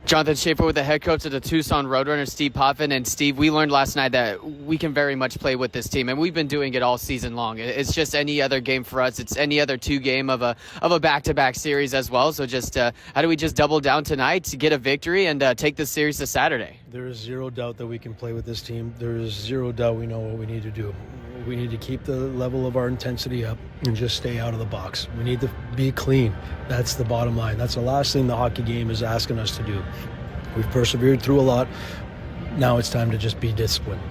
Jonathan Schaefer with the head coach of the Tucson Roadrunners, Steve Potvin. And Steve, we learned last night that we can very much play with this team, and we've been doing it all season long. It's just any other game for us. It's any other two game of a back-to-back series as well. So just how do we just double down tonight to get a victory and take this series to Saturday? There is zero doubt that we can play with this team. There is zero doubt we know what we need to do. We need to keep the level of our intensity up and just stay out of the box. We need to be clean. That's the bottom line. That's the last thing the hockey game is asking us to do. We've persevered through a lot. Now it's time to just be disciplined.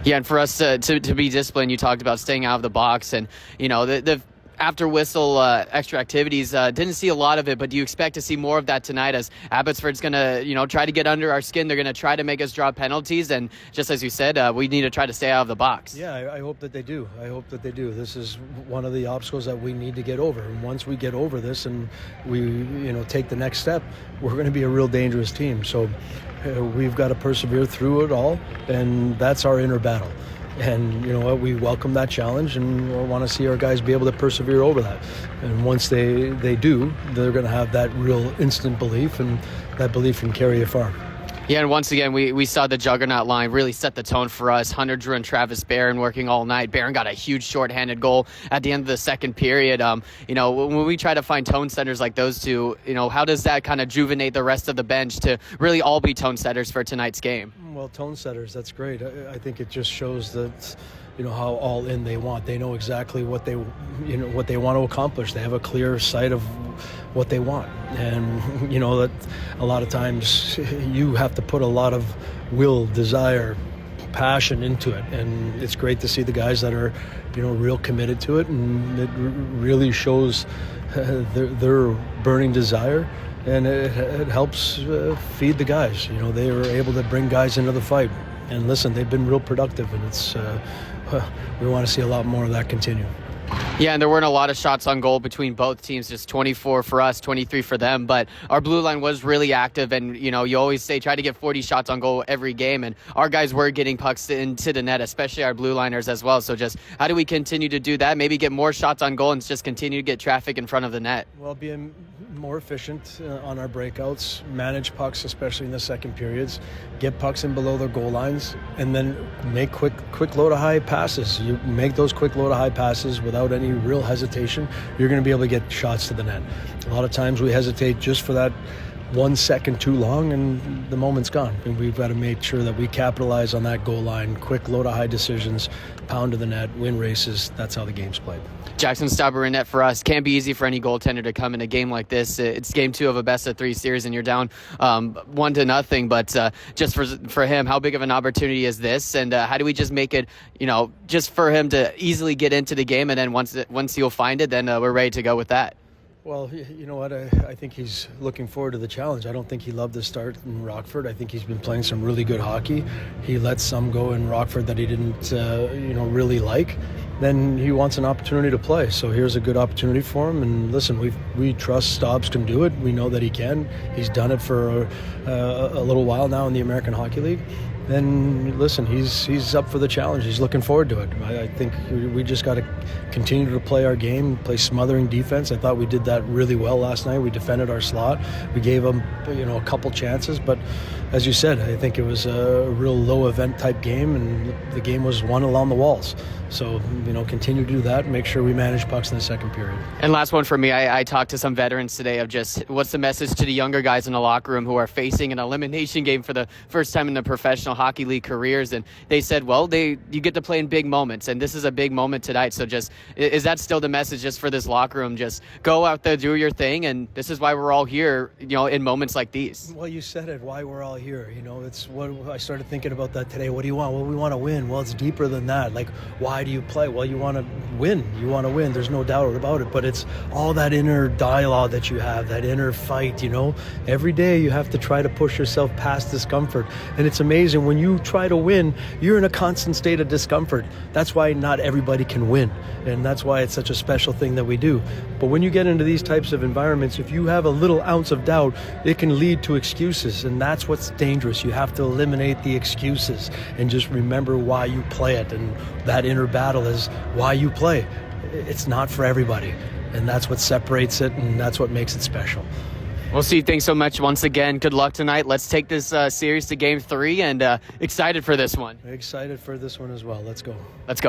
Yeah, and for us to be disciplined, you talked about staying out of the box, and the after whistle extra activities, didn't see a lot of it, but do you expect to see more of that tonight as Abbotsford's going to try to get under our skin? They're going to try to make us draw penalties, and just as you said, we need to try to stay out of the box. Yeah, I hope that they do. This is one of the obstacles that we need to get over, and once we get over this and we take the next step, we're going to be a real dangerous team. So we've got to persevere through it all, and that's our inner battle. And you know what, we welcome that challenge, and we want to see our guys be able to persevere over that. And once they do, they're going to have that real instant belief, and that belief can carry you far. Yeah, and once again, we saw the juggernaut line really set the tone for us. Hunter Drew and Travis Barron working all night. Barron got a huge shorthanded goal at the end of the second period. When we try to find tone setters like those two, how does that kind of rejuvenate the rest of the bench to really all be tone setters for tonight's game? Well, tone setters, that's great. I think it just shows that how all in they want. They know exactly what they want to accomplish. They have a clear sight of what they want. And that a lot of times you have to put a lot of will, desire, passion into it. And it's great to see the guys that are real committed to it, and it really shows their burning desire. And it helps feed the guys. They are able to bring guys into the fight. And listen, they've been real productive, and it's we want to see a lot more of that continue. Yeah, and there weren't a lot of shots on goal between both teams, just 24 for us, 23 for them. But our blue line was really active, and, you always say try to get 40 shots on goal every game, and our guys were getting pucks into the net, especially our blue liners as well. So just how do we continue to do that? Maybe get more shots on goal and just continue to get traffic in front of the net. Well, being more efficient on our breakouts, manage pucks, especially in the second periods, get pucks in below their goal lines, and then make quick load of high passes. You make those quick load of high passes without any real hesitation, you're going to be able to get shots to the net. A lot of times we hesitate just for that 1 second too long, and the moment's gone. And we've got to make sure that we capitalize on that goal line, quick load of high decisions, pound to the net, win races. That's how the game's played. Jackson Stauber in net for us. Can't be easy for any goaltender to come in a game like this. It's game 2 of a best-of-3 series, and you're down 1-0. But just for him, how big of an opportunity is this? And how do we just make it, just for him to easily get into the game, and then once he'll find it, then we're ready to go with that? Well, you know what? I think he's looking forward to the challenge. I don't think he loved the start in Rockford. I think he's been playing some really good hockey. He let some go in Rockford that he didn't, really like. Then he wants an opportunity to play. So here's a good opportunity for him. And listen, we trust Staubs can do it. We know that he can. He's done it for a little while now in the American Hockey League. Then listen, he's up for the challenge. He's looking forward to it. I think we just got to continue to play our game, play smothering defense. I thought we did that really well last night. We defended our slot. We gave them, a couple chances, but as you said, I think it was a real low event type game, and the game was won along the walls. So, continue to do that and make sure we manage pucks in the second period. And last one for me, I talked to some veterans today of just what's the message to the younger guys in the locker room who are facing an elimination game for the first time in their professional hockey league careers. And they said, well, you get to play in big moments, and this is a big moment tonight. So just, is that still the message just for this locker room? Just go out there, do your thing, and this is why we're all here, in moments like these. Well, you said it, why we're all here. It's what I started thinking about that today. What do you want? Well, we want to win. Well, it's deeper than that. Like, why do you play? Well, you want to win. You want to win. There's no doubt about it. But it's all that inner dialogue that you have, that inner fight, Every day you have to try to push yourself past discomfort. And it's amazing. When you try to win, you're in a constant state of discomfort. That's why not everybody can win. And that's why it's such a special thing that we do. But when you get into these types of environments, if you have a little ounce of doubt, it can lead to excuses. And that's what's dangerous. You have to eliminate the excuses and just remember why you play it. And that inner battle is why you play. It's not for everybody. And that's what separates it, and that's what makes it special. We'll see. Thanks so much once again. Good luck tonight. Let's take this series to Game 3, and excited for this one. Excited for this one as well. Let's go. Let's go.